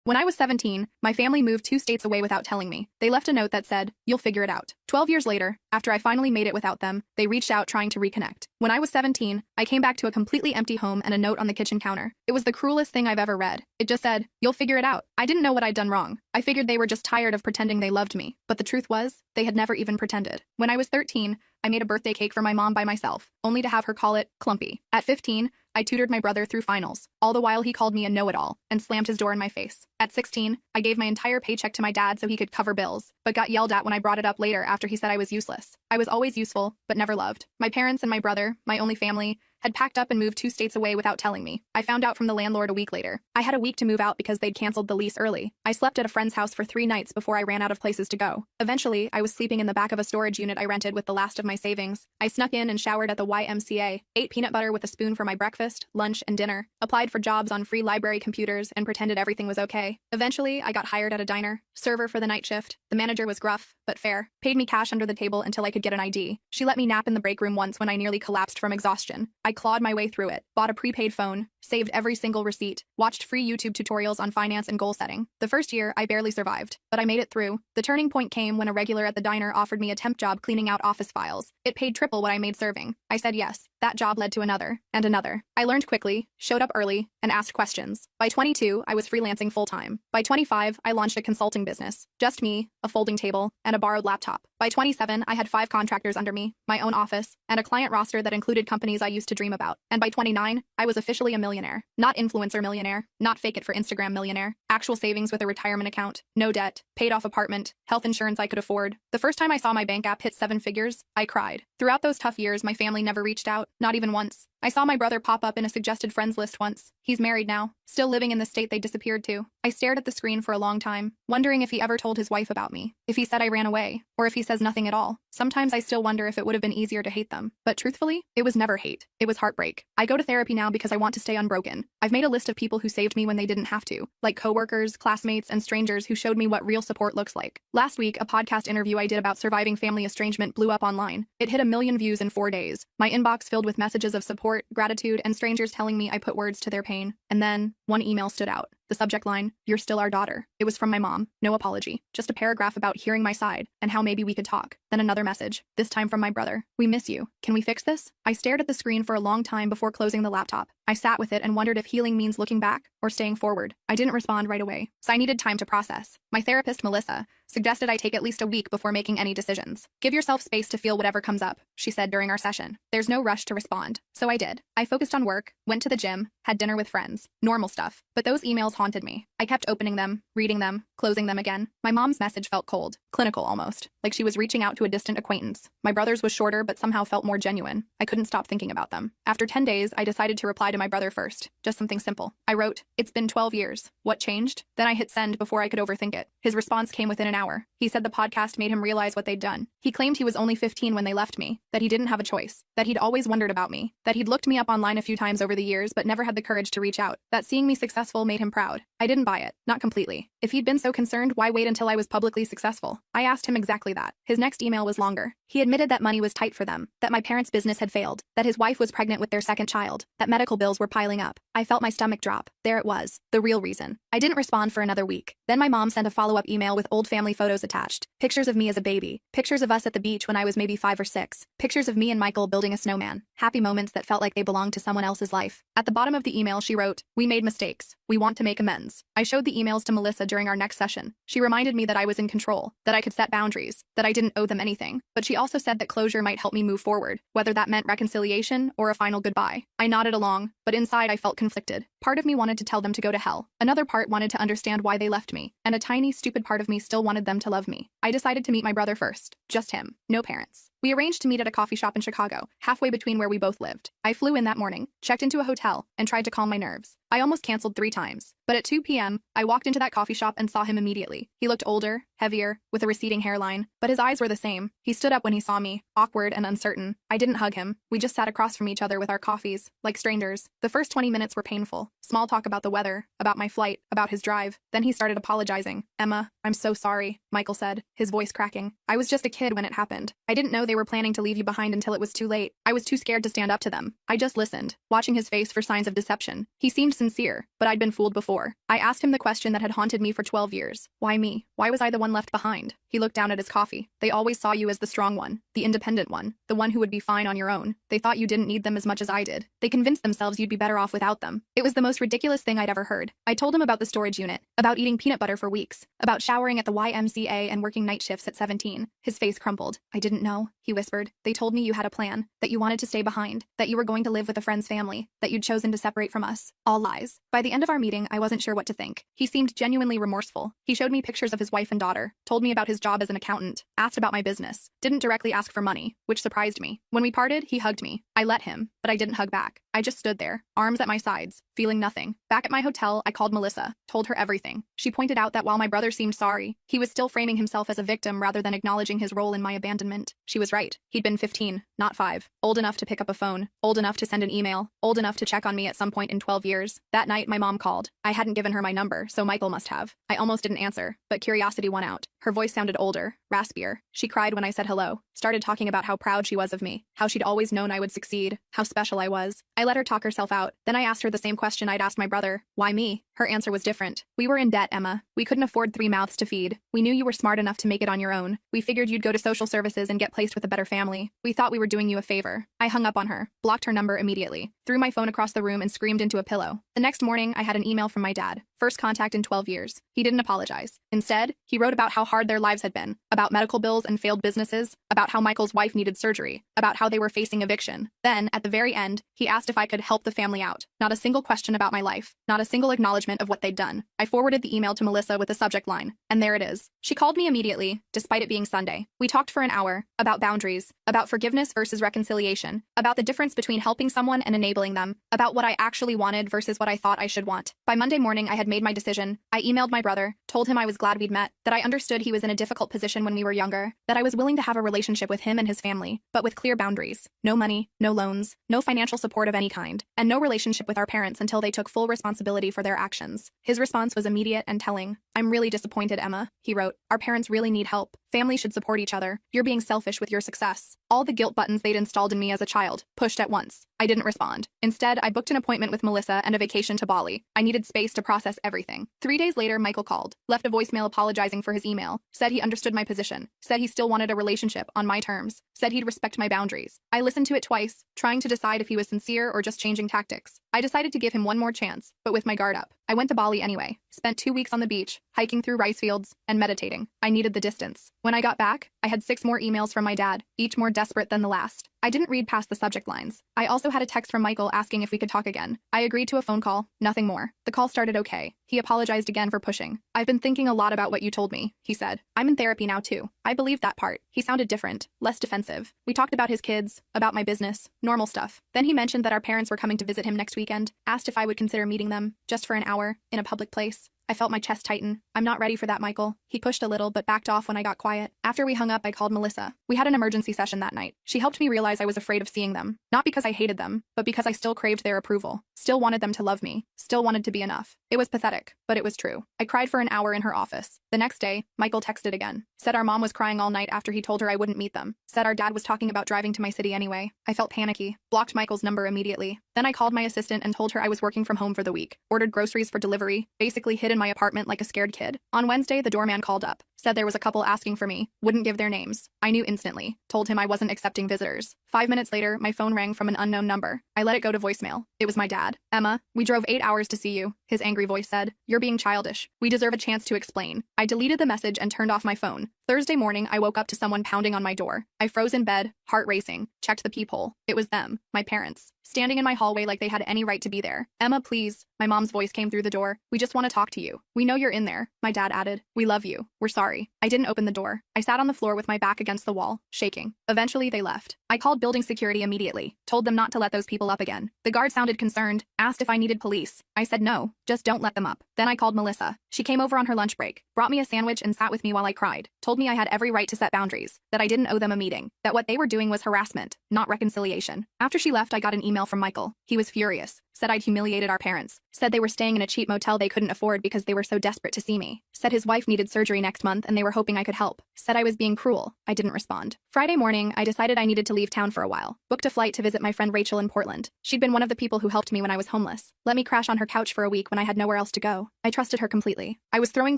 When I was 17, my family moved 2 states away without telling me. They left a note that said, "You'll figure it out." 12 years later, after I finally made it without them, they reached out trying to reconnect. When I was 17, I came back to a completely empty home and a note on the kitchen counter. It was the cruelest thing I've ever read. It just said, "You'll figure it out." I didn't know what I'd done wrong. I figured they were just tired of pretending they loved me. But the truth was, they had never even pretended. When I was 13, I made a birthday cake for my mom by myself, only to have her call it clumpy. At 15, I tutored my brother through finals. All the while he called me a know-it-all and slammed his door in my face. At 16, I gave my entire paycheck to my dad so he could cover bills, but got yelled at when I brought it up later after he said I was useless. I was always useful, but never loved. My parents and my brother, my only family, had packed up and moved 2 states away without telling me. I found out from the landlord a week later. I had a week to move out because they'd canceled the lease early. I slept at a friend's house for 3 nights before I ran out of places to go. Eventually, I was sleeping in the back of a storage unit I rented with the last of my savings. I snuck in and showered at the YMCA, ate peanut butter with a spoon for my breakfast, lunch, and dinner, applied for jobs on free library computers, and pretended everything was okay. Eventually, I got hired at a diner, server for the night shift. The manager was gruff, but fair, paid me cash under the table until I could get an ID. She let me nap in the break room once when I nearly collapsed from exhaustion. I clawed my way through it, bought a prepaid phone, saved every single receipt, watched free YouTube tutorials on finance and goal setting. The first year, I barely survived, but I made it through. The turning point came when a regular at the diner offered me a temp job cleaning out office files. It paid triple what I made serving. I said yes. That job led to another, and another. I learned quickly, showed up early, and asked questions. By 22, I was freelancing full-time. By 25, I launched a consulting business. Just me, a folding table, and a borrowed laptop. By 27, I had 5 contractors under me, my own office, and a client roster that included companies I used to dream about. And by 29, I was officially a millionaire. Not influencer millionaire, not fake it for Instagram millionaire. Actual savings with a retirement account, no debt, paid off apartment, health insurance I could afford. The first time I saw my bank app hit 7 figures, I cried. Throughout those tough years, my family never reached out, not even once. I saw my brother pop up in a suggested friends list once. He's married now, still living in the state they disappeared to. I stared at the screen for a long time, wondering if he ever told his wife about me, if he said I ran away, or if he says nothing at all. Sometimes I still wonder if it would have been easier to hate them. But truthfully, it was never hate. It was heartbreak. I go to therapy now because I want to stay unbroken. I've made a list of people who saved me when they didn't have to, like coworkers, classmates, and strangers who showed me what real support looks like. Last week, a podcast interview I did about surviving family estrangement blew up online. It hit 1 million views in 4 days. My inbox filled with messages of support, gratitude, and strangers telling me I put words to their pain. And then, one email stood out. The subject line, "You're still our daughter." It was from my mom. No apology. Just a paragraph about hearing my side and how maybe we could talk. Then another message, this time from my brother. "We miss you. Can we fix this?" I stared at the screen for a long time before closing the laptop. I sat with it and wondered if healing means looking back or staying forward. I didn't respond right away, so I needed time to process. My therapist, Melissa, suggested I take at least a week before making any decisions. "Give yourself space to feel whatever comes up," she said during our session. "There's no rush to respond." So I did. I focused on work, went to the gym, had dinner with friends. Normal stuff. But those emails haunted me. I kept opening them, reading them, closing them again. My mom's message felt cold, clinical almost, like she was reaching out to a distant acquaintance. My brother's was shorter but somehow felt more genuine. I couldn't stop thinking about them. After 10 days, I decided to reply to my brother first. Just something simple. I wrote, "It's been 12 years. What changed?" Then I hit send before I could overthink it. His response came within an hour. He said the podcast made him realize what they'd done. He claimed he was only 15 when they left me, that he didn't have a choice, that he'd always wondered about me, that he'd looked me up online a few times over the years but never had the courage to reach out, that seeing me successful made him proud. I didn't buy it. Not completely. If he'd been so concerned, why wait until I was publicly successful? I asked him exactly that. His next email was longer. He admitted that money was tight for them, that my parents' business had failed, that his wife was pregnant with their second child, that medical bills were piling up. I felt my stomach drop. There it was, the real reason. I didn't respond for another week. Then my mom sent a follow-up email with old family photos attached. Pictures of me as a baby. Pictures of us at the beach when I was maybe 5 or 6. Pictures of me and Michael building a snowman. Happy moments that felt like they belonged to someone else's life. At the bottom of the email, she wrote, "We made mistakes. We want to make amends." I showed the emails to Melissa during our next session. She reminded me that I was in control, that I could set boundaries, that I didn't owe them anything. But she also said that closure might help me move forward, whether that meant reconciliation or a final goodbye. I nodded along, but inside I felt conflicted. Part of me wanted to tell them to go to hell. Another part wanted to understand why they left me. And a tiny, stupid part of me still wanted them to love me. I decided to meet my brother first. Just him. No parents. We arranged to meet at a coffee shop in Chicago, halfway between where we both lived. I flew in that morning, checked into a hotel, and tried to calm my nerves. I almost canceled 3 times. But at 2 p.m., I walked into that coffee shop and saw him immediately. He looked older, heavier, with a receding hairline, but his eyes were the same. He stood up when he saw me, awkward and uncertain. I didn't hug him. We just sat across from each other with our coffees, like strangers. The first 20 minutes were painful. Small talk about the weather, about my flight, about his drive. Then he started apologizing. "Emma, I'm so sorry," Michael said, his voice cracking. "I was just a kid when it happened. I didn't know they were planning to leave you behind until it was too late. I was too scared to stand up to them. I just listened, watching his face for signs of deception. He seemed sincere, but I'd been fooled before. I asked him the question that had haunted me for 12 years. Why me? Why was I the one left behind?" He looked down at his coffee. "They always saw you as the strong one, the independent one, the one who would be fine on your own. They thought you didn't need them as much as I did. They convinced themselves you'd be better off without them." It was the most ridiculous thing I'd ever heard. I told him about the storage unit, about eating peanut butter for weeks, about showering at the YMCA and working night shifts at 17. His face crumpled. "I didn't know," he whispered. "They told me you had a plan, that you wanted to stay behind, that you were going to live with a friend's family, that you'd chosen to separate from us. All lies." By the end of our meeting, I wasn't sure what to think. He seemed genuinely remorseful. He showed me pictures of his wife and daughter, told me about his job as an accountant, asked about my business, didn't directly ask for money, which surprised me. When we parted, he hugged me. I let him, but I didn't hug back. I just stood there, arms at my sides, feeling nothing. Back at my hotel, I called Melissa, told her everything. She pointed out that while my brother seemed sorry, he was still framing himself as a victim rather than acknowledging his role in my abandonment. She was right. He'd been 15, not 5. Old enough to pick up a phone, old enough to send an email, old enough to check on me at some point in 12 years. That night, my mom called. I hadn't given her my number, so Michael must have. I almost didn't answer, but curiosity won out. Her voice sounded older, raspier. She cried when I said hello, started talking about how proud she was of me, how she'd always known I would succeed, how special I was. I let her talk herself out. Then I asked her the same question I'd asked my brother. Why me? Her answer was different. "We were in debt, Emma. We couldn't afford 3 mouths to feed. We knew you were smart enough to make it on your own. We figured you'd go to social services and get placed with a better family. We thought we were doing you a favor." I hung up on her, blocked her number immediately, threw my phone across the room and screamed into a pillow. The next morning, I had an email from my dad. First contact in 12 years. He didn't apologize. Instead, he wrote about how hard their lives had been, about medical bills and failed businesses, about how Michael's wife needed surgery, about how they were facing eviction. Then, at the very end, he asked if I could help the family out. Not a single question about my life, not a single acknowledgement of what they'd done. I forwarded the email to Melissa with the subject line, and there it is. She called me immediately, despite it being Sunday. We talked for an hour, about boundaries, about forgiveness versus reconciliation, about the difference between helping someone and enabling them, about what I actually wanted versus what I thought I should want. By Monday morning, I had made my decision. I emailed my brother, told him I was glad we'd met, that I understood he was in a difficult position when we were younger, that I was willing to have a relationship with him and his family, but with clear boundaries. No money, no loans, no financial support of any kind, and no relationship with our parents until they took full responsibility for their actions. His response was immediate and telling. "I'm really disappointed, Emma," he wrote. "Our parents really need help. Families should support each other. You're being selfish with your success." All the guilt buttons they'd installed in me as a child, pushed at once. I didn't respond. Instead, I booked an appointment with Melissa and a vacation to Bali. I needed space to process everything. 3 days later, Michael called, left a voicemail apologizing for his email, said he understood my position, said he still wanted a relationship on my terms, said he'd respect my boundaries. I listened to it twice, trying to decide if he was sincere or just changing tactics. I decided to give him one more chance, but with my guard up. I went to Bali anyway, spent 2 weeks on the beach, hiking through rice fields, and meditating. I needed the distance. When I got back, I had 6 more emails from my dad, each more desperate than the last. I didn't read past the subject lines. I also had a text from Michael asking if we could talk again. I agreed to a phone call, nothing more. The call started okay. He apologized again for pushing. "I've been thinking a lot about what you told me," he said. "I'm in therapy now too." I believed that part. He sounded different, less defensive. We talked about his kids, about my business, normal stuff. Then he mentioned that our parents were coming to visit him next weekend, asked if I would consider meeting them, just for an hour, in a public place. I felt my chest tighten. "I'm not ready for that, Michael." He pushed a little but backed off when I got quiet. After we hung up, I called Melissa. We had an emergency session that night. She helped me realize I was afraid of seeing them. Not because I hated them, but because I still craved their approval. Still wanted them to love me. Still wanted to be enough. It was pathetic, but it was true. I cried for an hour in her office. The next day, Michael texted again. Said our mom was crying all night after he told her I wouldn't meet them. Said our dad was talking about driving to my city anyway. I felt panicky. Blocked Michael's number immediately. Then I called my assistant and told her I was working from home for the week. Ordered groceries for delivery. Basically hid in my apartment like a scared kid. On Wednesday, the doorman called up. Said there was a couple asking for me. Wouldn't give their names. I knew instantly. Told him I wasn't accepting visitors. 5 minutes later, my phone rang from an unknown number. I let it go to voicemail. It was my dad. "Emma, we drove 8 hours to see you," his angry voice said. "You're being childish. We deserve a chance to explain." I deleted the message and turned off my phone. Thursday morning, I woke up to someone pounding on my door. I froze in bed, heart racing, checked the peephole. It was them, my parents, standing in my hallway like they had any right to be there. "Emma, please." My mom's voice came through the door. "We just want to talk to you." "We know you're in there," my dad added. "We love you. We're sorry." I didn't open the door. I sat on the floor with my back against the wall, shaking. Eventually, they left. I called building security immediately, told them not to let those people up again. The guard sounded concerned, asked if I needed police. I said no, just don't let them up. Then I called Melissa. She came over on her lunch break, brought me a sandwich and sat with me while I cried, told me I had every right to set boundaries, that I didn't owe them a meeting, that what they were doing was harassment, not reconciliation. After she left, I got an email from Michael. He was furious, said I'd humiliated our parents, said they were staying in a cheap motel they couldn't afford because they were so desperate to see me, said his wife needed surgery next month and they were hoping I could help, said I was being cruel. I didn't respond. Friday morning, I decided I needed to leave town for a while, booked a flight to visit my friend Rachel in Portland. She'd been one of the people who helped me when I was homeless, let me crash on her couch for a week when I had nowhere else to go. I trusted her completely. I was throwing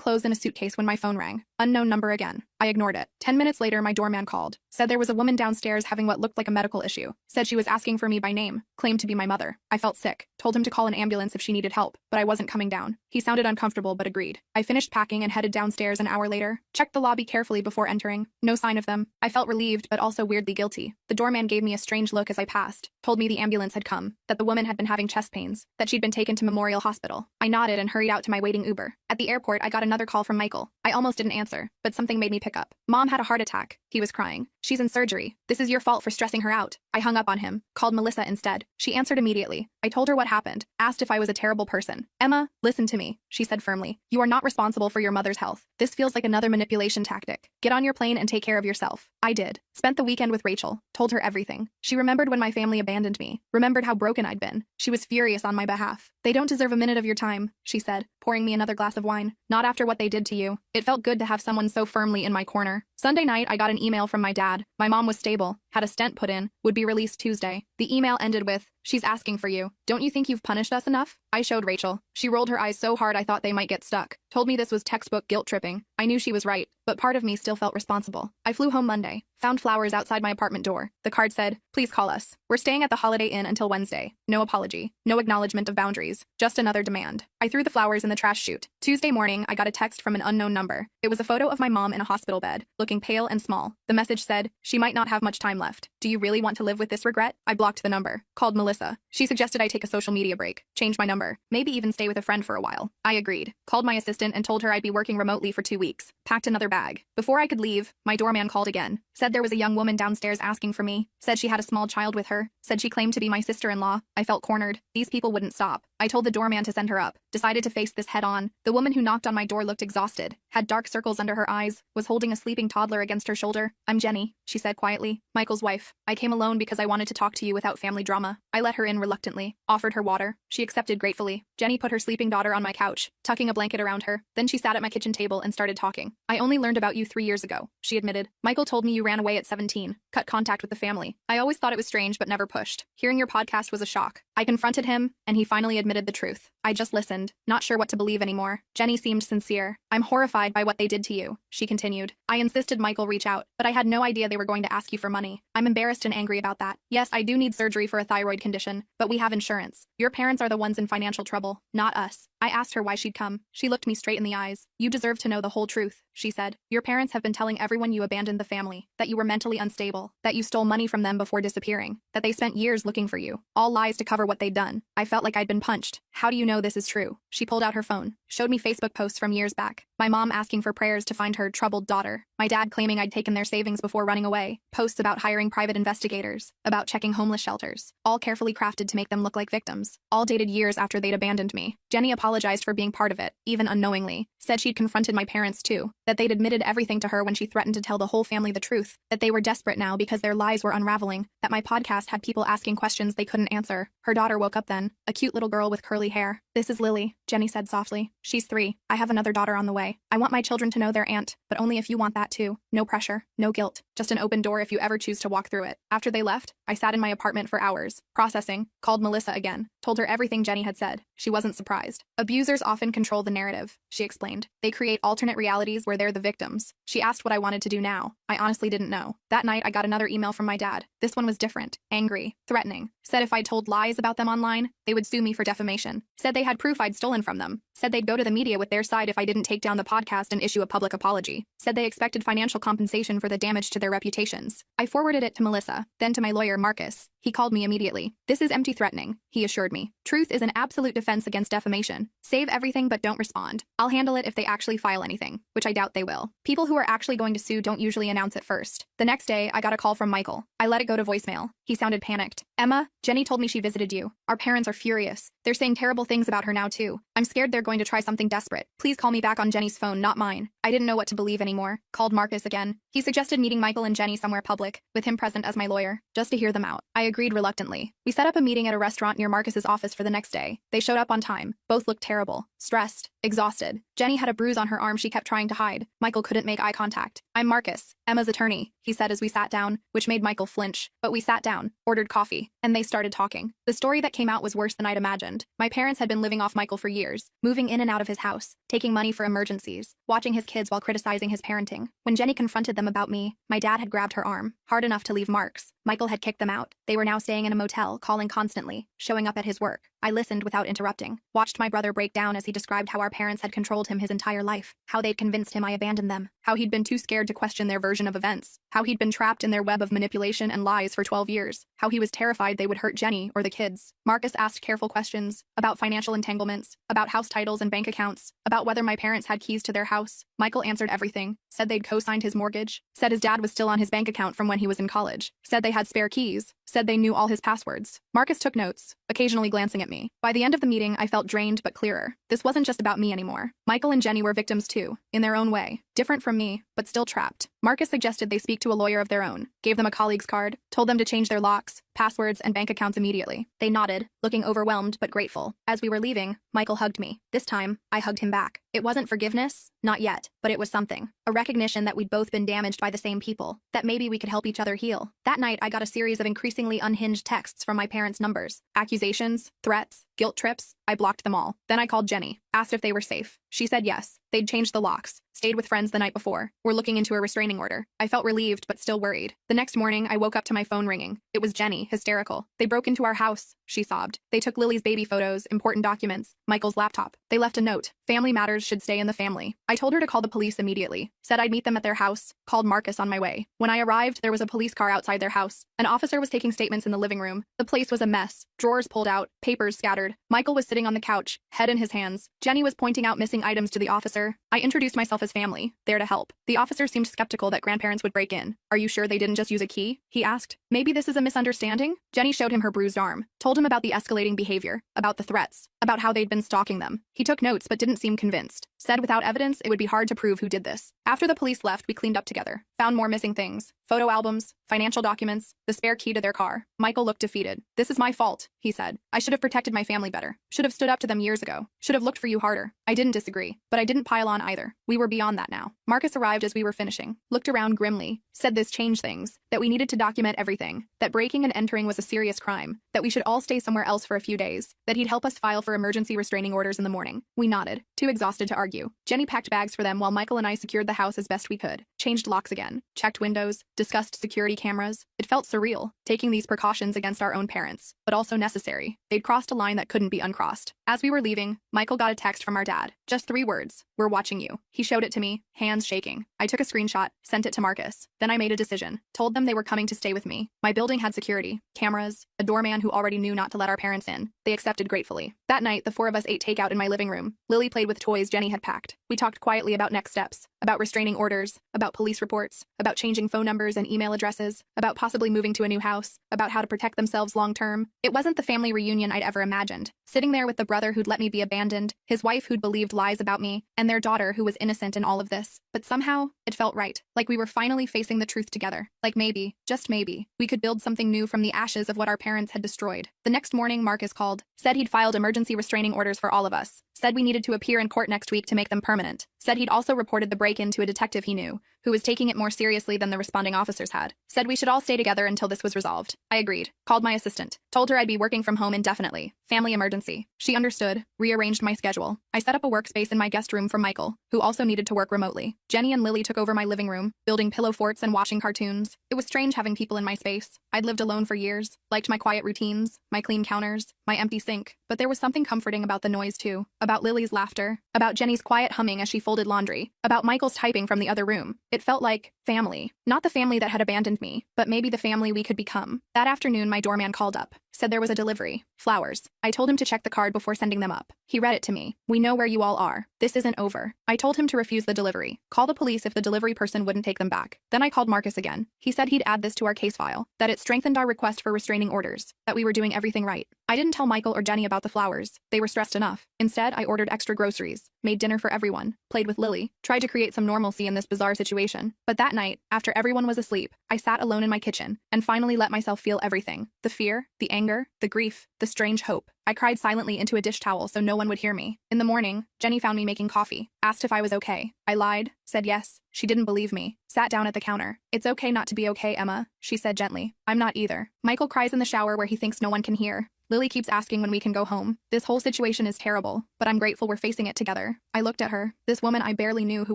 clothes in a suitcase when my phone rang. Unknown number again. I ignored it. 10 minutes later, my doorman called, said there was a woman downstairs having what looked like a medical issue, said she was asking for me by name, claimed to be my mother. I felt sick, told him to call an ambulance if she needed help, but I wasn't coming down. He sounded uncomfortable but agreed. I finished packing and headed downstairs an hour later, checked the lobby carefully before entering. No sign of them. I felt relieved but also weirdly guilty. The doorman gave me a strange look as I passed, told me the ambulance had come, that the woman had been having chest pains, that she'd been taken to Memorial Hospital. I nodded and hurried out to my waiting Uber. At the airport, I got another call from Michael. I almost didn't answer, but something made me pick up. Mom had a heart attack. He was crying. She's in surgery. This is your fault for stressing her out. I hung up on him, called Melissa instead. She answered immediately. I told her what happened, asked if I was a terrible person. Emma, listen to me, she said firmly. You are not responsible for your mother's health. This feels like another manipulation tactic. Get on your plane and take care of yourself. I did. Spent the weekend with Rachel, told her everything. She remembered when my family abandoned me, remembered how broken I'd been. She was furious on my behalf. They don't deserve a minute of your time, she said, pouring me another glass of wine. Not after what they did to you. It felt good to have someone so firmly in my corner. Sunday night, I got an email from my dad. My mom was stable, had a stent put in, would be released Tuesday. The email ended with, she's asking for you. Don't you think you've punished us enough? I showed Rachel. She rolled her eyes so hard I thought they might get stuck. Told me this was textbook guilt tripping. I knew she was right, but part of me still felt responsible. I flew home Monday, found flowers outside my apartment door. The card said, please call us. We're staying at the Holiday Inn until Wednesday. No apology, no acknowledgement of boundaries, just another demand. I threw the flowers in the trash chute. Tuesday morning, I got a text from an unknown number. It was a photo of my mom in a hospital bed, looking pale and small. The message said, she might not have much time left. Do you really want to live with this regret? I blocked the number, called Melissa. She suggested I take a social media break, change my number, maybe even stay with a friend for a while. I agreed, called my assistant and told her I'd be working remotely for 2 weeks, packed another bag. Before I could leave, my doorman called again, said there was a young woman downstairs asking for me, said she had a small child with her, said she claimed to be my sister-in-law. I felt cornered. These people wouldn't stop. I told the doorman to send her up, decided to face this head on. The woman who knocked on my door looked exhausted, had dark circles under her eyes, was holding a sleeping toddler against her shoulder. I'm Jenny, she said quietly, Michael's wife. I came alone because I wanted to talk to you without family drama. I let her in reluctantly, offered her water. She accepted gratefully. Jenny put her sleeping daughter on my couch, tucking a blanket around her. Then she sat at my kitchen table and started talking. I only learned about you 3 years ago, she admitted. Michael told me you ran away at 17, cut contact with the family. I always thought it was strange but never pushed. Hearing your podcast was a shock. I confronted him, and he finally admitted the truth. I just listened, not sure what to believe anymore. Jenny seemed sincere. I'm horrified by what they did to you, she continued. I insisted Michael reach out, but I had no idea they were going to ask you for money. I'm embarrassed and angry about that. Yes, I do need surgery for a thyroid condition, but we have insurance. Your parents are the ones in financial trouble, not us. I asked her why she'd come. She looked me straight in the eyes. You deserve to know the whole truth, she said. Your parents have been telling everyone you abandoned the family, that you were mentally unstable, that you stole money from them before disappearing, that they spent years looking for you. All lies to cover what they'd done. I felt like I'd been punched. How do you know this is true? She pulled out her phone, showed me Facebook posts from years back. My mom asking for prayers to find her troubled daughter. My dad claiming I'd taken their savings before running away. Posts about hiring private investigators, about checking homeless shelters, all carefully crafted to make them look like victims, all dated years after they'd abandoned me. Jenny apologized for being part of it, even unknowingly, said she'd confronted my parents too, that they'd admitted everything to her when she threatened to tell the whole family the truth, that they were desperate now because their lies were unraveling, that my podcast had people asking questions they couldn't answer. Her daughter woke up then, a cute little girl with curly hair. This is Lily, Jenny said softly. She's 3. I have another daughter on the way. I want my children to know their aunt, but only if you want that too. No pressure, no guilt, just an open door if you ever choose to walk through it. After they left, I sat in my apartment for hours, processing, called Melissa again, told her everything Jenny had said. She wasn't surprised. Abusers often control the narrative, she explained. They create alternate realities where they're the victims. She asked what I wanted to do now. I honestly didn't know. That night, I got another email from my dad. This one was different, angry, threatening. Said if I told lies about them online, they would sue me for defamation. Said they had had proof I'd stolen from them. Said they'd go to the media with their side if I didn't take down the podcast and issue a public apology. Said they expected financial compensation for the damage to their reputations. I forwarded it to Melissa, then to my lawyer, Marcus. He called me immediately. This is empty threatening, he assured me. Truth is an absolute defense against defamation. Save everything but don't respond. I'll handle it if they actually file anything, which I doubt they will. People who are actually going to sue don't usually announce it first. The next day, I got a call from Michael. I let it go to voicemail. He sounded panicked. Emma, Jenny told me she visited you. Our parents are furious. They're saying terrible things about her now too. I'm scared they're going to try something desperate. Please call me back on Jenny's phone, not mine. I didn't know what to believe anymore. Called Marcus again. He suggested meeting Michael and Jenny somewhere public, with him present as my lawyer, just to hear them out. I agreed reluctantly. We set up a meeting at a restaurant near Marcus's office for the next day. They showed up on time. Both looked terrible, stressed, exhausted. Jenny had a bruise on her arm she kept trying to hide. Michael couldn't make eye contact. I'm Marcus, Emma's attorney, he said as we sat down, which made Michael flinch. But we sat down, ordered coffee, and they started talking. The story that came out was worse than I'd imagined. My parents had been living off Michael for years, moving in and out of his house, taking money for emergencies, watching his kids while criticizing his parenting. When Jenny confronted them about me, my dad had grabbed her arm, hard enough to leave marks. Michael had kicked them out. They were now staying in a motel, calling constantly, showing up at his work. I listened without interrupting, watched my brother break down as he described how our parents had controlled him his entire life, how they'd convinced him I abandoned them, how he'd been too scared to question their version of events, how he'd been trapped in their web of manipulation and lies for 12 years, how he was terrified they would hurt Jenny or the kids. Marcus asked careful questions about financial entanglements, about house titles and bank accounts, about whether my parents had keys to their house. Michael answered everything, said they'd co-signed his mortgage, said his dad was still on his bank account from when he was in college, said they had spare keys, said they knew all his passwords. Marcus took notes, occasionally glancing at me. By the end of the meeting, I felt drained but clearer. This wasn't just about me anymore. Michael and Jenny were victims too, in their own way. Different from me, but still trapped. Marcus suggested they speak to a lawyer of their own, gave them a colleague's card, told them to change their locks, passwords, and bank accounts immediately. They nodded, looking overwhelmed but grateful. As we were leaving, Michael hugged me. This time, I hugged him back. It wasn't forgiveness, not yet, but it was something. A recognition that we'd both been damaged by the same people, that maybe we could help each other heal. That night, I got a series of increasingly unhinged texts from my parents' numbers. Accusations, threats, guilt trips. I blocked them all. Then I called Jenny, asked if they were safe. She said yes. They'd changed the locks, stayed with friends the night before, were looking into a restraining order. I felt relieved but still worried. The next morning, I woke up to my phone ringing. It was Jenny, hysterical. They broke into our house, she sobbed. They took Lily's baby photos, important documents, Michael's laptop. They left a note. Family matters should stay in the family. I told her to call the police immediately. Said I'd meet them at their house. Called Marcus on my way. When I arrived, there was a police car outside their house. An officer was taking statements in the living room. The place was a mess. Drawers pulled out, papers scattered. Michael was sitting on the couch, head in his hands. Jenny was pointing out missing items to the officer. I introduced myself as family, there to help. The officer seemed skeptical that grandparents would break in. Are you sure they didn't just use a key? He asked. Maybe this is a misunderstanding? Jenny showed him her bruised arm, told him about the escalating behavior, about the threats, about how they'd been stalking them. He took notes but didn't seem convinced. Said without evidence, it would be hard to prove who did this. After the police left, we cleaned up together. Found more missing things. Photo albums, financial documents, the spare key to their car. Michael looked defeated. This is my fault, he said. I should have protected my family better. Should have stood up to them years ago. Should have looked for you harder. I didn't disagree, but I didn't pile on either. We were beyond that now. Marcus arrived as we were finishing, looked around grimly, said this changed things, that we needed to document everything, that breaking and entering was a serious crime, that we should all stay somewhere else for a few days, that he'd help us file for emergency restraining orders in the morning. We nodded, too exhausted to argue. Jenny packed bags for them while Michael and I secured the house as best we could, changed locks again, checked windows, discussed security cameras. It felt surreal, taking these precautions against our own parents, but also necessary. They'd crossed a line that couldn't be uncrossed. As we were leaving, Michael got a text from our dad. Just 3 words. We're watching you. He showed it to me, hands shaking. I took a screenshot, sent it to Marcus. Then I made a decision. Told them they were coming to stay with me. My building had security, cameras, a doorman who already knew not to let our parents in. They accepted gratefully. That night, the 4 of us ate takeout in my living room. Lily played with toys Jenny had packed. We talked quietly about next steps, about restraining orders, about police reports, about changing phone numbers and email addresses, about possibly moving to a new house, about how to protect themselves long term. It wasn't the family reunion I'd ever imagined. Sitting there with the brother who'd let me be abandoned, his wife who'd believed lies about me, and their daughter who was innocent in all of this. But somehow, it felt right. Like we were finally facing the truth together. Like maybe, just maybe, we could build something new from the ashes of what our parents had destroyed. The next morning, Marcus called. Said he'd filed emergency restraining orders for all of us. Said we needed to appear in court next week to make them permanent. Said he'd also reported the break-in to a detective he knew, who was taking it more seriously than the responding officers had. Said we should all stay together until this was resolved. I agreed. Called my assistant. Told her I'd be working from home indefinitely. Family emergency. She understood, rearranged my schedule. I set up a workspace in my guest room for Michael, who also needed to work remotely. Jenny and Lily took over my living room, building pillow forts and watching cartoons. It was strange having people in my space. I'd lived alone for years, liked my quiet routines, my clean counters, my empty sink. But there was something comforting about the noise too. About Lily's laughter. About Jenny's quiet humming as she folded laundry. About Michael's typing from the other room. It felt like family. Not the family that had abandoned me, but maybe the family we could become. That afternoon, my doorman called up. Said there was a delivery. Flowers. I told him to check the card before sending them up. He read it to me. We know where you all are. This isn't over. I told him to refuse the delivery. Call the police if the delivery person wouldn't take them back. Then I called Marcus again. He said he'd add this to our case file. That it strengthened our request for restraining orders. That we were doing everything right. I didn't tell Michael or Jenny about the flowers. They were stressed enough. Instead, I ordered extra groceries, made dinner for everyone, played with Lily, tried to create some normalcy in this bizarre situation. But that night, after everyone was asleep, I sat alone in my kitchen and finally let myself feel everything. The fear, the anger, the grief, the strange hope. I cried silently into a dish towel so no one would hear me. In the morning, Jenny found me making coffee, asked if I was okay. I lied, said yes. She didn't believe me. Sat down at the counter. It's okay not to be okay, Emma, she said gently. I'm not either. Michael cries in the shower where he thinks no one can hear. Lily keeps asking when we can go home. This whole situation is terrible, but I'm grateful we're facing it together. I looked at her, this woman I barely knew who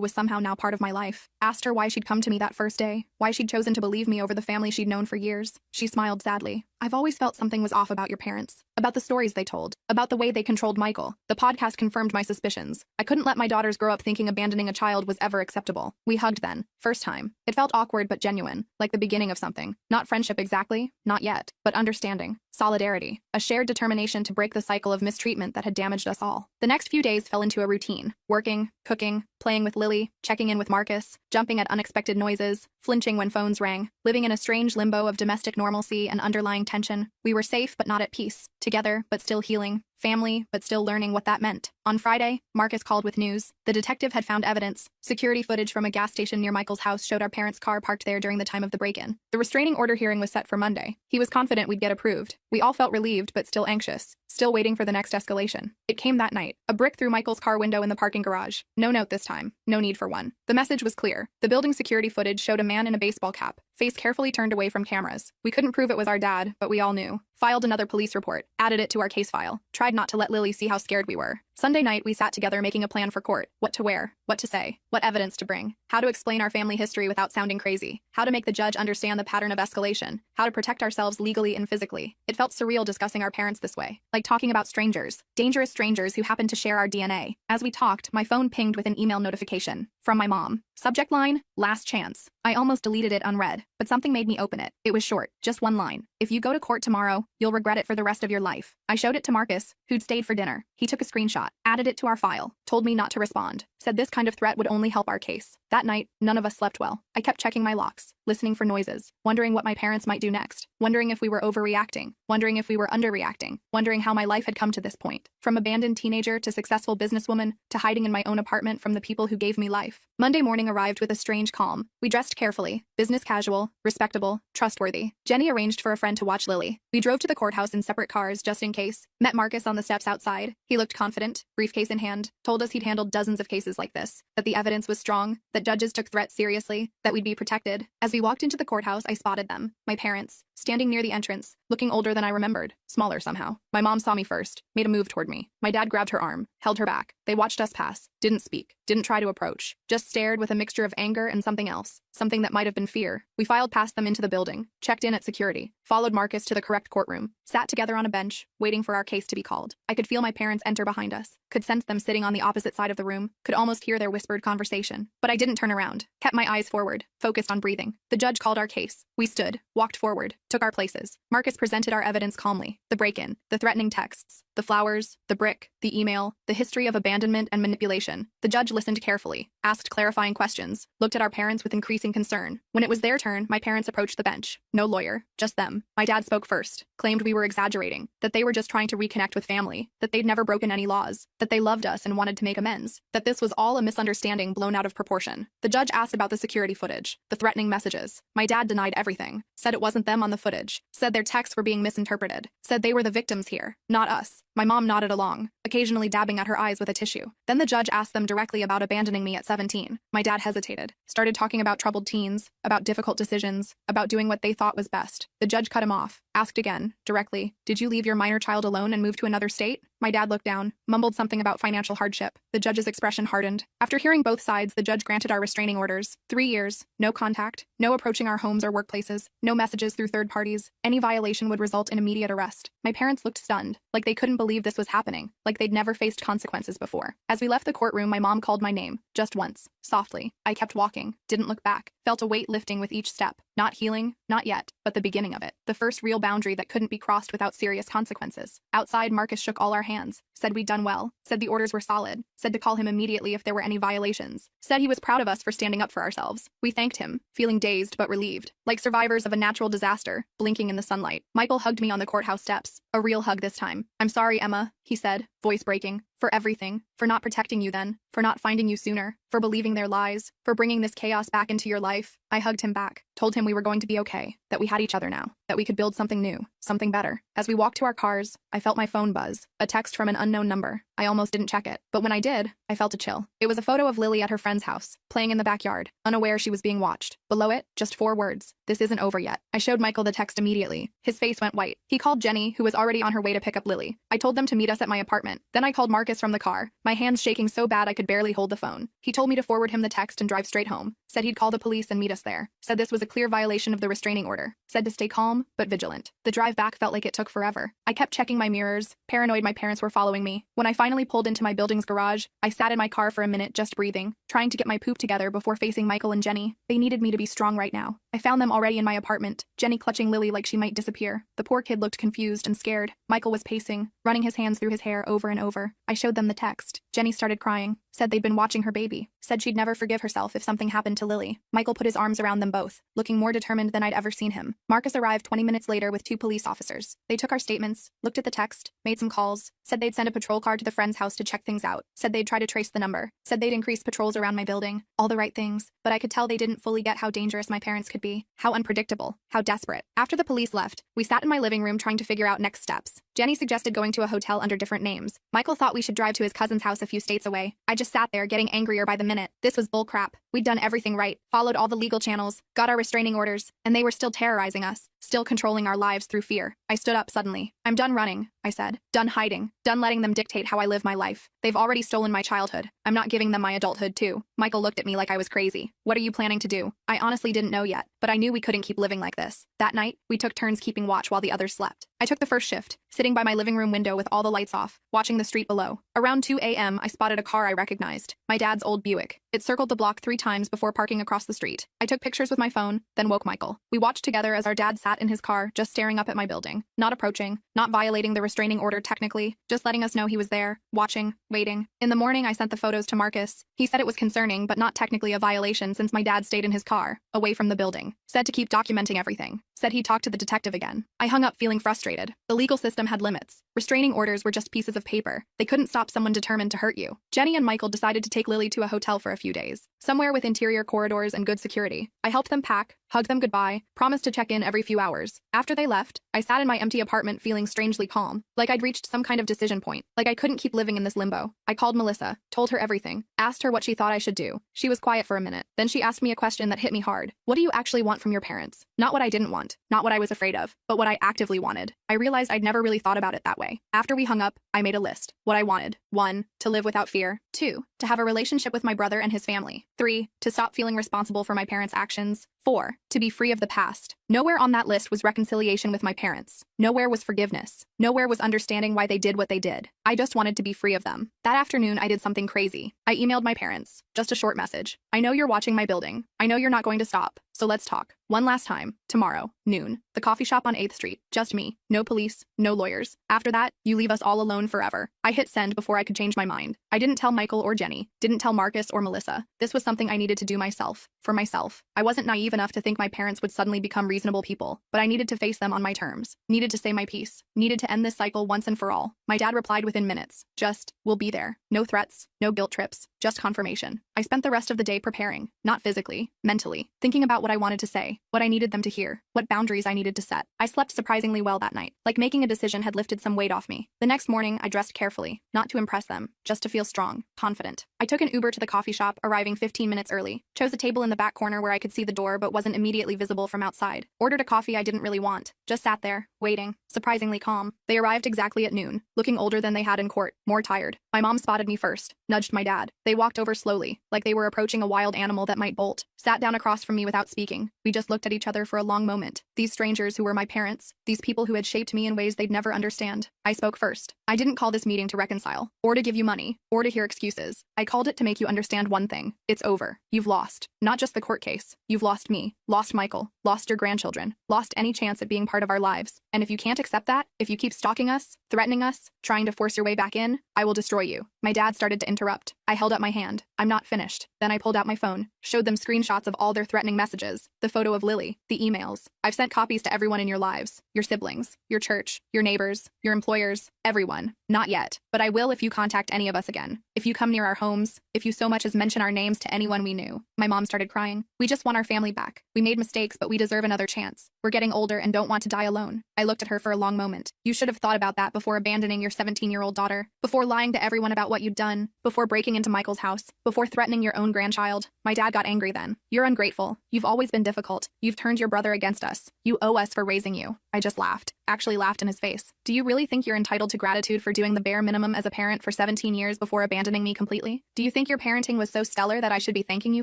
was somehow now part of my life. Asked her why she'd come to me that first day, why she'd chosen to believe me over the family she'd known for years. She smiled sadly. I've always felt something was off about your parents. About the stories they told. About the way they controlled Michael. The podcast confirmed my suspicions. I couldn't let my daughters grow up thinking abandoning a child was ever acceptable. We hugged then. First time. It felt awkward but genuine. Like the beginning of something. Not friendship exactly. Not yet. But understanding. Solidarity. A shared determination to break the cycle of mistreatment that had damaged us all. The next few days fell into a routine. Working, cooking, playing with Lily, checking in with Marcus, jumping at unexpected noises, flinching when phones rang, living in a strange limbo of domestic normalcy and underlying tension. We were safe but not at peace. Together but still healing. Family, but still learning what that meant. On Friday, Marcus called with news. The detective had found evidence. Security footage from a gas station near Michael's house showed our parents' car parked there during the time of the break-in. The restraining order hearing was set for Monday. He was confident we'd get approved. We all felt relieved but still anxious. Still waiting for the next escalation. It came that night. A brick through Michael's car window in the parking garage. No note this time. No need for one. The message was clear. The building security footage showed a man in a baseball cap, face carefully turned away from cameras. We couldn't prove it was our dad, but we all knew. Filed another police report. Added it to our case file. Tried not to let Lily see how scared we were. Sunday night, we sat together making a plan for court. What to wear, what to say, what evidence to bring, how to explain our family history without sounding crazy, how to make the judge understand the pattern of escalation, how to protect ourselves legally and physically. It felt surreal discussing our parents this way, like talking about strangers, dangerous strangers who happened to share our DNA. As we talked, my phone pinged with an email notification from my mom. Subject line, last chance. I almost deleted it unread, but something made me open it. It was short, just one line. If you go to court tomorrow, you'll regret it for the rest of your life. I showed it to Marcus, who'd stayed for dinner. He took a screenshot, added it to our file, told me not to respond, said this kind of threat would only help our case. That night, none of us slept well. I kept checking my locks, listening for noises, wondering what my parents might do next, wondering if we were overreacting, wondering if we were underreacting, wondering how my life had come to this point. From abandoned teenager to successful businesswoman to hiding in my own apartment from the people who gave me life. Monday morning arrived with a strange calm. We dressed carefully, business casual, respectable, trustworthy. Jenny arranged for a friend to watch Lily. We drove to the courthouse in separate cars just in case. Met Marcus on the steps outside. He looked confident, briefcase in hand, told us he'd handled dozens of cases like this, that the evidence was strong, that judges took threats seriously, that we'd be protected. As we walked into the courthouse, I spotted them, my parents, standing near the entrance, looking older than I remembered, smaller somehow. My mom saw me first, made a move toward me. My dad grabbed her arm, held her back. They watched us pass, didn't speak, didn't try to approach, just stared with a mixture of anger and something else, something that might have been fear. We filed past them into the building, checked in at security, followed Marcus to the correct courtroom, sat together on a bench, waiting for our case to be called. I could feel my parents enter behind us, could sense them sitting on the opposite side of the room, could almost hear their whispered conversation. But I didn't turn around, kept my eyes forward, focused on breathing. The judge called our case. We stood, walked forward, took our places. Marcus presented our evidence calmly. The break-in, the threatening texts, the flowers, the brick, the email, the history of abandonment and manipulation. The judge listened carefully, asked clarifying questions, looked at our parents with increasing concern. When it was their turn, my parents approached the bench. No lawyer, just them. My dad spoke first, claimed we were exaggerating, that they were just trying to reconnect with family, that they'd never broken any laws, that they loved us and wanted to make amends, that this was all a misunderstanding blown out of proportion. The judge asked about the security footage, the threatening messages. My dad denied everything, said it wasn't them on the footage, said their texts were being misinterpreted, said they were the victims here, not us. My mom nodded along, occasionally dabbing at her eyes with a tissue. Then the judge asked them directly about abandoning me at 17. My dad hesitated, started talking about troubled teens, about difficult decisions, about doing what they thought was best. The judge cut him off, asked again, directly, "Did you leave your minor child alone and move to another state?" My dad looked down, mumbled something about financial hardship. The judge's expression hardened. After hearing both sides, the judge granted our restraining orders. 3 years, no contact, no approaching our homes or workplaces, no messages through third parties. Any violation would result in immediate arrest. My parents looked stunned, like they couldn't believe this was happening, like they'd never faced consequences before. As we left the courtroom, my mom called my name, just once, softly. I kept walking, didn't look back, felt a weight lifting with each step. Not healing, not yet, but the beginning of it. The first real boundary that couldn't be crossed without serious consequences. Outside, Marcus shook all our hands, said we'd done well, said the orders were solid, said to call him immediately if there were any violations, said he was proud of us for standing up for ourselves. We thanked him, feeling dazed but relieved, like survivors of a natural disaster, blinking in the sunlight. Michael hugged me on the courthouse steps, a real hug this time. "I'm sorry, Emma," he said, voice breaking, "for everything, for not protecting you then, for not finding you sooner, for believing their lies, for bringing this chaos back into your life." I hugged him back, told him we were going to be okay, that we had each other now, that we could build something new, something better. As we walked to our cars, I felt my phone buzz, a text from an unknown number. I almost didn't check it, but when I did, I felt a chill. It was a photo of Lily at her friend's house, playing in the backyard, unaware she was being watched. Below it, just 4 words, "This isn't over yet." I showed Michael the text immediately. His face went white. He called Jenny, who was already on her way to pick up Lily. I told them to meet us at my apartment. Then I called Marcus from the car, my hands shaking so bad I could barely hold the phone. He told me to forward him the text and drive straight home. Said he'd call the police and meet us there. Said this was a clear violation of the restraining order. Said to stay calm, but vigilant. The drive back felt like it took forever. I kept checking my mirrors, paranoid my parents were following me. When I finally pulled into my building's garage, I sat in my car for a minute just breathing, trying to get my poop together before facing Michael and Jenny. They needed me to be strong right now. I found them already in my apartment, Jenny clutching Lily like she might disappear. The poor kid looked confused and scared. Michael was pacing, running his hands through his hair over and over. I showed them the text. Jenny started crying, said they'd been watching her baby, said she'd never forgive herself if something happened to Lily. Michael put his arms around them both, looking more determined than I'd ever seen him. Marcus arrived 20 minutes later with 2 police officers. They took our statements, looked at the text, made some calls, said they'd send a patrol car to the friend's house to check things out, said they'd try to trace the number, said they'd increase patrols around my building. All the right things, but I could tell they didn't fully get how dangerous my parents could be, how unpredictable, how desperate. After the police left, we sat in my living room trying to figure out next steps. Jenny suggested going to a hotel under different names. Michael thought we should drive to his cousin's house a few states away. I just sat there getting angrier by the minute. This was bull crap. We'd done everything right, followed all the legal channels, got our restraining orders, and they were still terrorizing us, still controlling our lives through fear. I stood up suddenly. "I'm done running," I said. "Done hiding. Done letting them dictate how I live my life. They've already stolen my childhood. I'm not giving them my adulthood too." Michael looked at me like I was crazy. "What are you planning to do?" I honestly didn't know yet, but I knew we couldn't keep living like this. That night, we took turns keeping watch while the others slept. I took the first shift, sitting by my living room window with all the lights off, watching the street below. Around 2 a.m., I spotted a car I recognized, my dad's old Buick. It circled the block 3 times before parking across the street. I took pictures with my phone, then woke Michael. We watched together as our dad sat in his car, just staring up at my building, not approaching, not violating the restraining order technically, just letting us know he was there, watching, waiting. In the morning, I sent the photos to Marcus. He said it was concerning, but not technically a violation since my dad stayed in his car, away from the building. Said to keep documenting everything. Said he'd talk to the detective again. I hung up feeling frustrated. The legal system had limits. Restraining orders were just pieces of paper. They couldn't stop someone determined to hurt you. Jenny and Michael decided to take Lily to a hotel for a few days, somewhere with interior corridors and good security. I helped them pack, hugged them goodbye, promised to check in every few hours. After they left, I sat in my empty apartment feeling strangely calm, like I'd reached some kind of decision point, like I couldn't keep living in this limbo. I called Melissa, told her everything, asked her what she thought I should do. She was quiet for a minute. Then she asked me a question that hit me hard. "What do you actually want from your parents?" Not what I didn't want, not what I was afraid of, but what I actively wanted. I realized I'd never really thought about it that way. After we hung up, I made a list. What I wanted. 1. To live without fear. 2. To have a relationship with my brother and his family. 3. To stop feeling responsible for my parents' actions. 4. To be free of the past. Nowhere on that list was reconciliation with my parents. Nowhere was forgiveness. Nowhere was understanding why they did what they did. I just wanted to be free of them. That afternoon, I did something crazy. I emailed my parents. Just a short message. "I know you're watching my building. I know you're not going to stop. So let's talk. One last time. Tomorrow, noon. The coffee shop on 8th Street. Just me. No police. No lawyers. After that, you leave us all alone forever." I hit send before I could change my mind. I didn't tell Michael or Jenny. Didn't tell Marcus or Melissa. This was something I needed to do myself. For myself. I wasn't naive enough to think my parents would suddenly become reasonable people, but I needed to face them on my terms. Needed to say my piece. Needed to end this cycle once and for all. My dad replied within minutes. Just, "We'll be there. No threats. No guilt trips. Just confirmation." I spent the rest of the day preparing, not physically, mentally, thinking about what I wanted to say, what I needed them to hear, what boundaries I needed to set. I slept surprisingly well that night, like making a decision had lifted some weight off me. The next morning, I dressed carefully, not to impress them, just to feel strong, confident. I took an Uber to the coffee shop, arriving 15 minutes early, chose a table in the back corner where I could see the door but wasn't immediately visible from outside, ordered a coffee I didn't really want, just sat there, waiting, surprisingly calm. They arrived exactly at noon, looking older than they had in court, more tired. My mom spotted me first, nudged my dad. They walked over slowly, like they were approaching a wild animal that might bolt, sat down across from me without speaking. We just looked at each other for a long moment. These strangers who were my parents, these people who had shaped me in ways they'd never understand. I spoke first. I didn't call this meeting to reconcile, or to give you money, or to hear excuses. I called it to make you understand one thing. It's over. You've lost. Not just the court case. You've lost me, lost Michael, lost your grandchildren, lost any chance at being part of our lives. And if you can't accept that, if you keep stalking us, threatening us, trying to force your way back in, I will destroy you. My dad started to interrupt. I held up my hand. I'm not finished. Then I pulled out my phone, showed them screenshots of all their threatening messages, the photo of Lily, the emails. I've sent copies to everyone in your lives, your siblings, your church, your neighbors, your employers, everyone. Not yet, but I will if you contact any of us again. If you come near our homes, if you so much as mention our names to anyone we knew. My mom started crying. We just want our family back. We made mistakes, but we deserve another chance. We're getting older and don't want to die alone. I looked at her for a long moment. You should have thought about that before abandoning your 17-year-old daughter, before lying to everyone about what you'd done, before breaking into Michael's house, before threatening your own grandchild. My dad got angry then. You're ungrateful. You've always been difficult. You've turned your brother against us. You owe us for raising you. I just laughed. Actually laughed in his face. Do you really think you're entitled to gratitude for doing the bare minimum as a parent for 17 years before abandoning me completely? Do you think your parenting was so stellar that I should be thanking you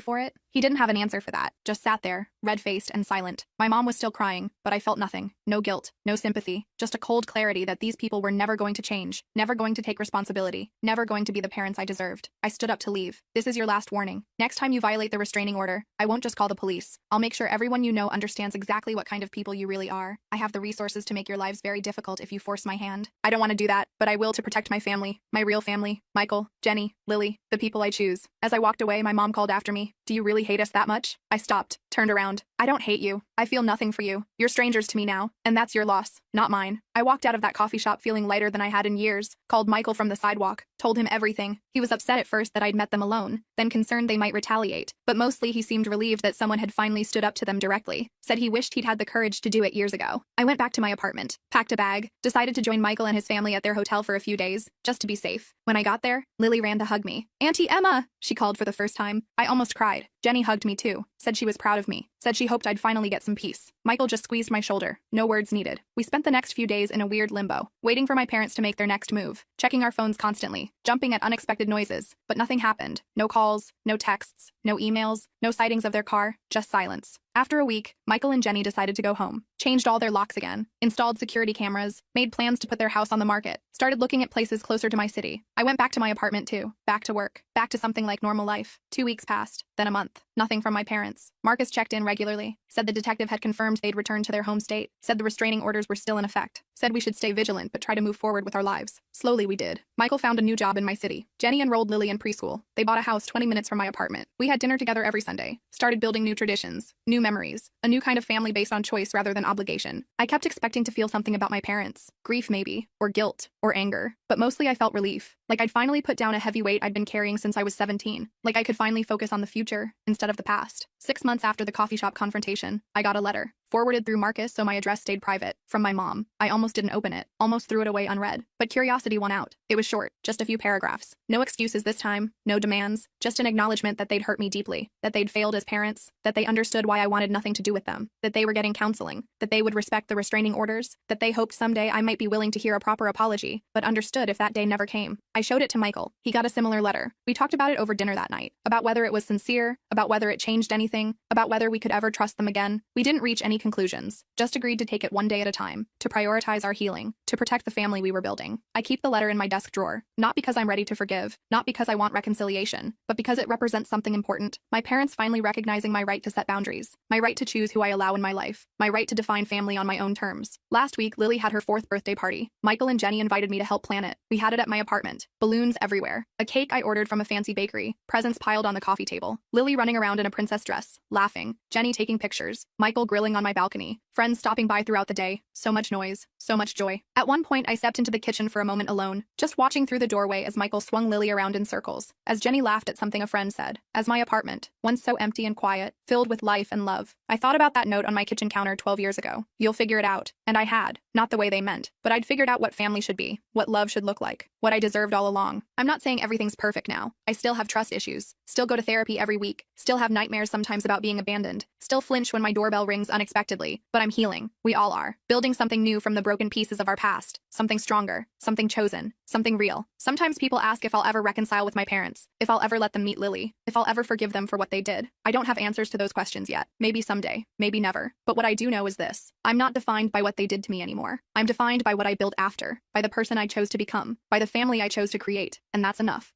for it? He didn't have an answer for that, just sat there, red-faced and silent. My mom was still crying, but I felt nothing. No guilt, no sympathy, just a cold clarity that these people were never going to change, never going to take responsibility, never going to be the parents I deserved. I stood up to leave. This is your last warning. Next time you violate the restraining order, I won't just call the police. I'll make sure everyone you know understands exactly what kind of people you really are. I have the resources to make your lives very difficult if you force my hand. I don't want to do that, but I will to protect my family, my real family, Michael, Jenny, Lily, the people I choose. As I walked away, my mom called after me. Do you really hate us that much? I stopped, turned around. I don't hate you. I feel nothing for you. You're strangers to me now, and that's your loss, not mine. I walked out of that coffee shop feeling lighter than I had in years, called Michael from the sidewalk, told him everything. He was upset at first that I'd met them alone, then concerned they might retaliate, but mostly he seemed relieved that someone had finally stood up to them directly, said he wished he'd had the courage to do it years ago. I went back to my apartment, packed a bag, decided to join Michael and his family at their hotel for a few days, just to be safe. When I got there, Lily ran to hug me. Auntie Emma, she called for the first time. I almost cried. Jenny hugged me too, said she was proud of me, said she hoped I'd finally get some peace. Michael just squeezed my shoulder, no words needed. We spent the next few days in a weird limbo, waiting for my parents to make their next move, checking our phones constantly, jumping at unexpected noises, but nothing happened. No calls, no texts, no emails, no sightings of their car, just silence. After a week, Michael and Jenny decided to go home, changed all their locks again, installed security cameras, made plans to put their house on the market, started looking at places closer to my city. I went back to my apartment too, back to work, back to something like normal life. 2 weeks passed, then a month. Nothing from my parents. Marcus checked in regularly, said the detective had confirmed they'd returned to their home state, said the restraining orders were still in effect, said we should stay vigilant but try to move forward with our lives. Slowly we did. Michael found a new job in my city. Jenny enrolled Lily in preschool. They bought a house 20 minutes from my apartment. We had dinner together every Sunday, started building new traditions, new memories, a new kind of family based on choice rather than obligation. I kept expecting to feel something about my parents, grief maybe, or guilt, or anger, but mostly I felt relief, like I'd finally put down a heavy weight I'd been carrying since I was 17, like I could finally focus on the future instead of the past. 6 months after the coffee shop confrontation, I got a letter, forwarded through Marcus so my address stayed private, from my mom. I almost didn't open it, almost threw it away unread, but curiosity won out. It was short, just a few paragraphs. No excuses this time, no demands, just an acknowledgement that they'd hurt me deeply, that they'd failed as parents, that they understood why I wanted nothing to do with them, that they were getting counseling, that they would respect the restraining orders, that they hoped someday I might be willing to hear a proper apology, but understood if that day never came. I showed it to Michael. He got a similar letter. We talked about it over dinner that night, about whether it was sincere, about whether it changed anything, about whether we could ever trust them again. We didn't reach any conclusions, just agreed to take it one day at a time, to prioritize our healing, to protect the family we were building. I keep the letter in my desk drawer, not because I'm ready to forgive, not because I want reconciliation, but because it represents something important. My parents finally recognizing my right to set boundaries, my right to choose who I allow in my life, my right to define family on my own terms. Last week, Lily had her 4th birthday party. Michael and Jenny invited me to help plan it. We had it at my apartment. Balloons everywhere. A cake I ordered from a fancy bakery. Presents piled on the coffee table. Lily running around in a princess dress, laughing. Jenny taking pictures. Michael grilling on my my balcony, friends stopping by throughout the day, so much noise, so much joy. At one point, I stepped into the kitchen for a moment alone, just watching through the doorway as Michael swung Lily around in circles, as Jenny laughed at something a friend said. As my apartment, once so empty and quiet, filled with life and love. I thought about that note on my kitchen counter 12 years ago. You'll figure it out. And I had. Not the way they meant, but I'd figured out what family should be, what love should look like, what I deserved all along. I'm not saying everything's perfect now. I still have trust issues, still go to therapy every week, still have nightmares sometimes about being abandoned, still flinch when my doorbell rings unexpectedly, but I'm healing. We all are. Building something new from the broken pieces of our past, something stronger, something chosen, something real. Sometimes people ask if I'll ever reconcile with my parents, if I'll ever let them meet Lily, if I'll ever forgive them for what they did. I don't have answers to those questions yet. Maybe someday, maybe never. But what I do know is this: I'm not defined by what they did to me anymore. I'm defined by what I built after, by the person I chose to become, by the family I chose to create, and that's enough.